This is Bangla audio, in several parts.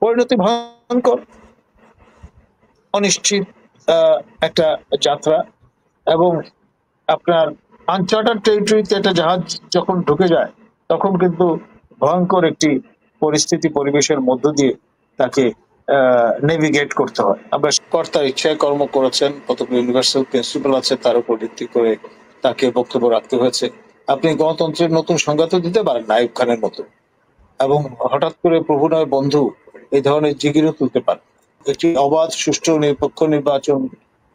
পরিণতি ভয়ঙ্কর, অনিশ্চিত একটা যাত্রা। এবং আপনার আনচার্টার্ড টেরিটরিতে একটা জাহাজ যখন ঢুকে যায়, তখন কিন্তু ভয়ঙ্কর একটি পরিস্থিতি পরিবেশের মধ্য দিয়ে তাকে নেভিগেট করতে হয়। আমরা কর্তার ইচ্ছায় কর্ম করেছেন, কতগুলো ইউনিভার্সাল প্রিন্সিপাল আছে তার উপর ভিত্তি করে তাকে বক্তব্য রাখতে হয়েছে। আপনি গণতন্ত্রের নতুন সংজ্ঞা তো দিতে পারেন না আইয়ুব খানের মতো, এবং হঠাৎ করে প্রভু নয় বন্ধু এই ধরনের জিগিরও তুলতে পারেন। একটি অবাধ সুষ্ঠু নিরপেক্ষ নির্বাচন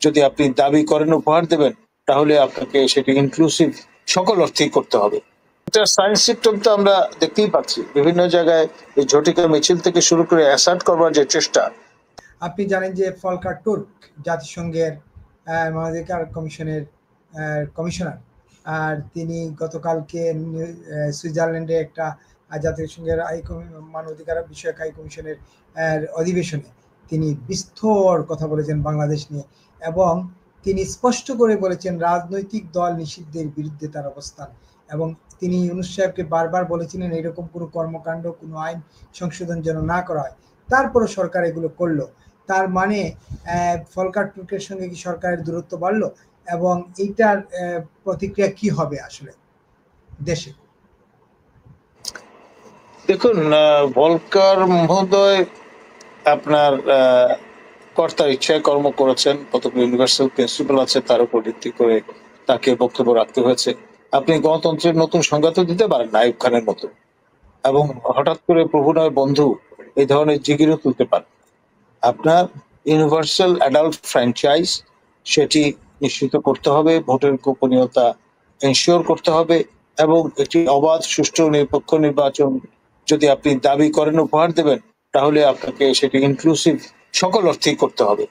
যদি আপনি দাবি করেন, উপহার দেবেন, তাহলে আপনাকে সেটি ইনক্লুসিভ সকল অর্থেই করতে হবে। এটা সায়েন্স সিস্টেম তো আমরা দেখতেই পাচ্ছি বিভিন্ন জায়গায়, এই ঝটিকা মিছিল থেকে শুরু করে অ্যাসার্ট করবার যে চেষ্টা। আপনি জানেন যে ফলকার টুর্ক জাতিসংঘের মানবাধিকার কমিশনের কমিশনার, আর তিনি গতকালকে সুইজারল্যান্ডে একটা জাতিসংঘের মানবাধিকার বিষয়ক হাই কমিশনের অধিবেশনে তিনি বিস্তর কথা বলেছেন বাংলাদেশ নিয়ে, এবং তিনি স্পষ্ট করে বলেছেন রাজনৈতিক দল নিষিদ্ধের বিরুদ্ধে তার অবস্থান। এবং তিনি ইউনূস সাহেবকে বারবার বলেছিলেন এরকম কোনো কর্মকাণ্ড, কোনো আইন সংশোধন যেন না করা হয়। তারপরও সরকার এগুলো করলো। তার মানে ফলকার টুর্কের সঙ্গে কি সরকারের দূরত্ব বাড়লো, এবং এইটার প্রতিক্রিয়া কি হবে আসলে দেশে? দেখুন, ভলকার মহোদয় আপনার কর্তার ইচ্ছায় কর্ম করেছেন, কতগুলো ইউনিভার্সাল প্রিন্সিপাল আছে তার উপর ভিত্তি করে তাকে বক্তব্য রাখতে হয়েছে। আপনি গণতন্ত্রের নতুন সংজ্ঞা তো দিতে পারেন না আইয়ুব খানের মতো, এবং হঠাৎ করে প্রভু নয় বন্ধু এই ধরনের জিগিরও তুলতে পারেন। আপনার ইউনিভার্সাল অ্যাডাল্ট ফ্র্যাঞ্চাইজ সেটি নিশ্চিত করতে হবে, ভোটের গোপনীয়তা এনশিওর করতে হবে, এবং একটি অবাধ সুষ্ঠু নিরপেক্ষ নির্বাচন যদি আপনি দাবি করেন, উপহার দেবেন, তাহলে আপনাকে সেটি ইনক্লুসিভ সকল অর্থেই করতে হবে।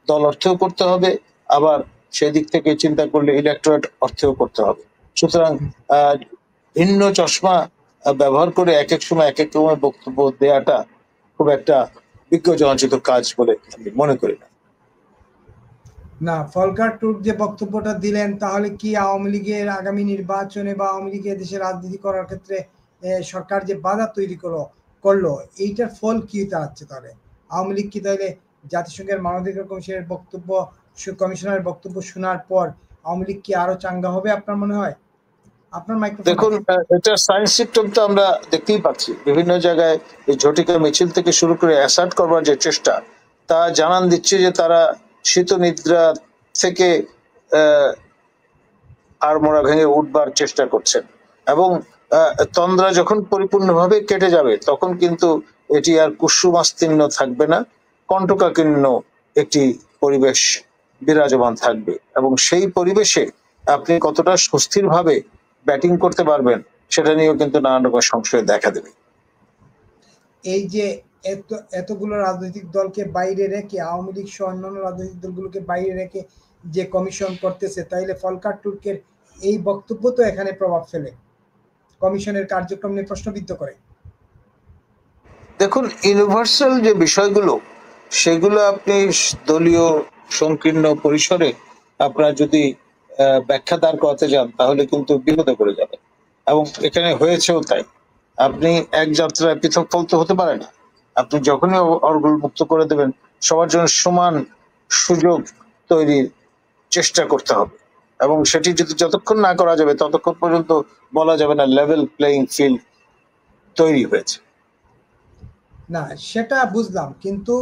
দল অর্থেও করতে হবে, আবার সেদিক থেকে চিন্তা করলে ইলেকটোরেট অর্থেও করতে হবে। সুতরাং ভিন্ন চশমা ব্যবহার করে এক এক সময় এক এক রকমের বক্তব্য দেওয়াটা খুব একটা বিজ্ঞজনচিত কাজ বলে আমি মনে করি না। না, ফলকার টুর্ক যে বক্তব্যটা দিলেন, তাহলে কি আওয়ামী লীগের আগামী নির্বাচনে বা আওয়ামী লীগের দেশে রাজনীতি করার ক্ষেত্রে সরকার যে বাধা তৈরি করলো, এইটার ফল কি দাঁড়াচ্ছে? তাহলে আওয়ামী লীগ কি তাহলে জাতিসংঘের মানবাধিকার কমিশনের বক্তব্য শোনার পর আওয়ামী লীগ কি আরো চাঙ্গা হবে আপনার মনে হয়? আপনার মাইক্রোফোন। দেখুন, এটা সায়েন্স সিস্টেম তো আমরা দেখতেই পাচ্ছি বিভিন্ন জায়গায়, এই ঝটিকা মিছিল থেকে শুরু করে অ্যাসার্ট করবার যে চেষ্টা, তা জানান দিচ্ছে যে তারা শীত নিদ্রা থেকে আড়মোড়া ভেঙে উঠবার চেষ্টা করছেন। এবং তন্দ্রা যখন পরিপূর্ণভাবে কেটে যাবে, তখন কিন্তু এটি আর কুসুমাস্তীর্ণ থাকবে না, কণ্টকাকীর্ণ একটি পরিবেশ বিরাজমান থাকবে। এবং সেই পরিবেশে আপনি কতটা সুস্থিরভাবে ব্যাটিং করতে পারবেন সেটা নিয়েও কিন্তু নানান রকম সংশয় দেখা দেবে। এই যে এতগুলো রাজনৈতিক দলকে বাইরে রেখে, আওয়ামী লীগ সহ অন্যান্য রাজনৈতিক দলগুলোকে বাইরে রেখে যে কমিশন করতেছে, তাইলে ফলকার টুর্কের এই বক্তব্য তো এখানে প্রভাব ফেলে, কমিশনের কার্যক্রম নিয়ে প্রশ্নবিদ্ধ করে। দেখুন, ইউনিভার্সাল যে বিষয়গুলো, সেগুলো আপনি দলীয় সংকীর্ণ পরিসরে আপনারা যদি ব্যাখ্যা দাঁড় করাতে যান, তাহলে কিন্তু বিপদে পড়ে যাবে। এবং এখানে হয়েছেও তাই। আপনি এক যাত্রায় পৃথক ফল তো হতে পারে না। আপনি যখনই অর্গল মুক্ত করে দেবেন, সবার জন্য সমান সুযোগ তৈরির চেষ্টা করতে হবে। এবং সেটি যদি যতক্ষণ না করা যাবে, ততক্ষণ পর্যন্ত বলা যাবে না লেভেল প্লেইং ফিল্ড তৈরি হয়েছে। না, সেটা বুঝলাম, কিন্তু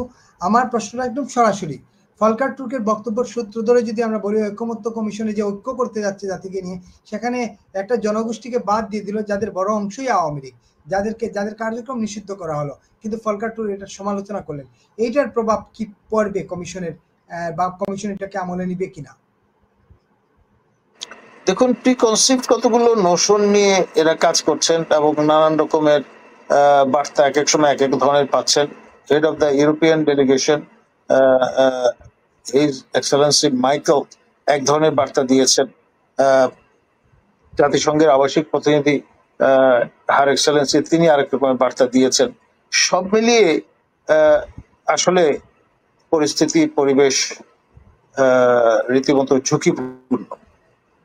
আমার প্রশ্নটা একদম সরাসরি ফলকার টুর্কের বক্তব্যের সূত্র ধরে যদি আমরা বলি, ঐক্যমত্য কমিশনে যে ঐক্য করতে যাচ্ছে জাতিকে নিয়ে, সেখানে একটা জনগোষ্ঠীকে বাদ দিয়ে দিল যাদের বড় অংশই আওয়ামী লীগ, যাদের কার্যক্রম নিষিদ্ধ করা হলো, কিন্তু ফলকার টুর্ক এটার সমালোচনা করলেন। এইটার প্রভাব কি পড়বে কমিশনের, বা কমিশন এটাকে আমলে নিবে কিনা? দেখুন, প্রিকনসিভ কতগুলো নোশন নিয়ে এরা কাজ করছেন, এবং নানান রকমের বার্তা এক এক সময় এক এক ধরনের পাচ্ছেন। Head of the European delegation his Excellency Michael এক ধরনের বার্তা দিয়েছেন, জাতিসংঘের আবাসিক প্রতিনিধি হার এক্সেলেন্সি তিনি আরেক রকমের বার্তা দিয়েছেন। সব মিলিয়ে আসলে পরিস্থিতি পরিবেশ রীতিমতো ঝুঁকিপূর্ণ,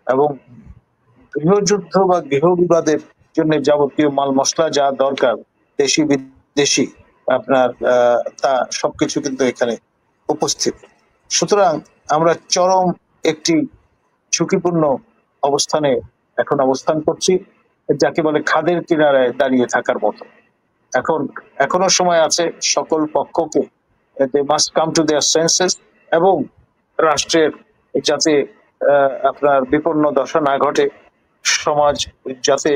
এবং গৃহযুদ্ধ বা গৃহ বিবাদের জন্য যাবতীয় মাল মশলা যা দরকার দেশি বিদেশি, আপনার তা সবকিছু কিন্তু এখানে উপস্থিত। সুতরাং আমরা চরম একটি ঝুঁকিপূর্ণ অবস্থানে এখন অবস্থান করছি, যাকে বলে খাদের কিনারায় দাঁড়িয়ে থাকার মতো। এখন এখনো সময় আছে সকল পক্ষকে, they must come to their senses, এবং রাষ্ট্রের যাতে আপনার বিপন্ন দশা না ঘটে, সমাজ যাতে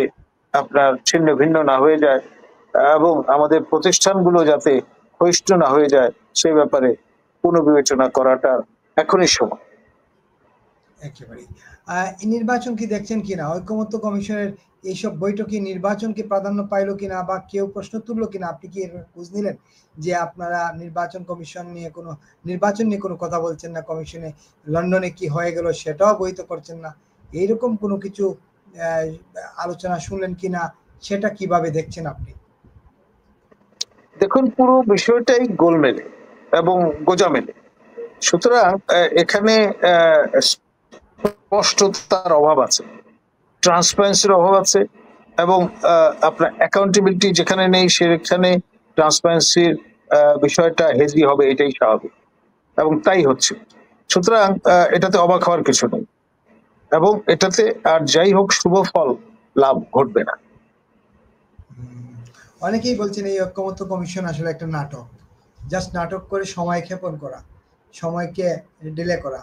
আপনার ছিন্ন ভিন্ন না হয়ে যায়, এবং আমাদের প্রতিষ্ঠানগুলো যাতে ক্ষয়িষ্ণু না হয়ে যায়, সেই ব্যাপারে পুনর্বিবেচনা করাটা এখনই সময়। একেবারেই। এই নির্বাচন কি দেখছেন কিনা? ঐকমত্য কমিশনের এইসব বৈঠকে নির্বাচনকে প্রাধান্য পাইলো কিনা বা কেউ প্রশ্ন তুললো কিনা? আপনি কি এর খোঁজ নিলেন? যে আপনারা নির্বাচন নিয়ে কোনো কথা বলছেন না কমিশনে, লন্ডনে কি হয়ে গেল সেটাও অবহিত করছেন না। এইরকম কোনো কিছু আলোচনা শুনলেন কিনা, সেটা কিভাবে দেখছেন আপনি? দেখুন, পুরো বিষয়টাই গোলমেলে এবং গোজামেলে। সুতরাং এখানে স্পষ্টতার অভাব আছে, ট্রান্সপারেন্সির অভাব আছে, এবং আপনার অ্যাকাউন্টেবিলিটি যেখানে নেই সেখানে ট্রান্সপারেন্সির বিষয়টা হেজি হবে, এটাই স্বাভাবিক, এবং তাই হচ্ছে। সুতরাং এটাতে অবাক হওয়ার কিছু নেই, এবং এটাতে আর যাই হোক শুভ ফল লাভ ঘটবে না। অনেকেই বলছেন এই ঐকমত্য কমিশন আসলে একটা নাটক, জাস্ট নাটক করে সময় ক্ষেপণ করা, সময়কে ডিলে করা।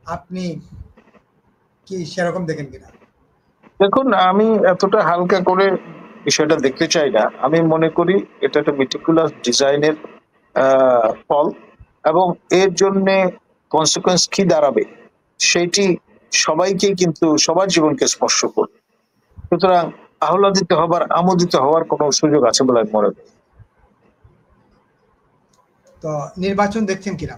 আপনি কি সেরকম দেখেন কিনা? দেখুন, আমি এতটা হালকা করে বিষয়টা দেখতে চাই না। আমি মনে করি এটা একটা মেটিকুলাস ডিজাইনের ফল, এবং এর জন্য কনসিকুয়েন্স কি দাঁড়াবে সেইটি সবাইকে, কিন্তু সবার জীবনকে স্পর্শ করবে। সুতরাং আহ্লাদিত হবার, আমোদিত হওয়ার কোনো সুযোগ আছে বলে আমি মনে করি। তো নির্বাচন দেখছেন কিনা?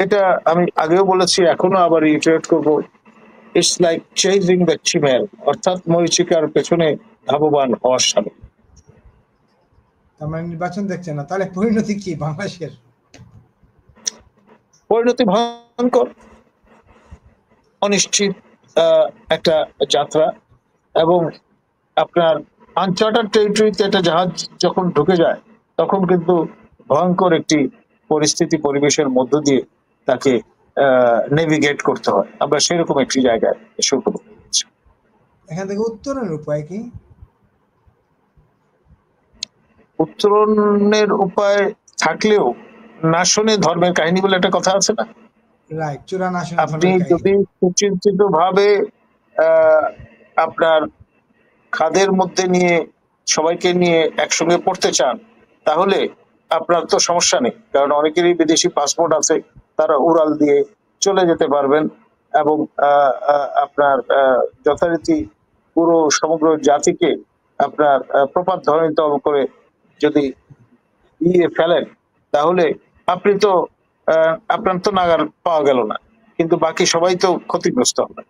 এটা আমি আগেও বলেছি, এখনো আবার রিইটারেট করবো, it's like chasing the Simmel, অর্থাৎ মরীচিকার পেছনে ধাবমান হওয়ার সামনে। তার মানে নির্বাচন দেখছেন না, তাহলে পরিণতি কি বাংলাদেশের? পরিণতি ভয়ঙ্কর, অনিশ্চিত একটা যাত্রা, এবং আপনার আনচার্টার টেরিটরিতে একটা জাহাজ যখন ঢুকে যায়, তখন কিন্তু ভয়ঙ্কর একটি পরিস্থিতি, পরিবেশের মধ্য দিয়ে তাকে নেভিগেট করতে হয়। আমরা সেরকম একটি জায়গায় এসে উপস্থিত হচ্ছি। এখান থেকে উত্তরণের উপায় কি? উত্তরণের উপায় থাকলেও নাশনে ধর্মের কাহিনী বলে একটা কথা আছে না? রাইট, চূড়ান্ত আসনে আপনি ধর্মের কাহিনী। যদি সুচিন্তিত ভাবে আপনার খাদের মধ্যে নিয়ে সবাইকে নিয়ে একসঙ্গে পড়তে চান, তাহলে আপনার তো সমস্যা নেই, কারণ অনেকেরই বিদেশি পাসপোর্ট আছে, তারা উড়াল দিয়ে চলে যেতে পারবেন, এবং আপনার যথারীতি পুরো সমগ্র জাতিকে আপনার প্রপাত ধ্বনিতল করে যদি দিয়ে ফেলেন, তাহলে আপনি তো আপনার তো নাগাল পাওয়া গেল না, কিন্তু বাকি সবাই তো ক্ষতিগ্রস্ত হবে।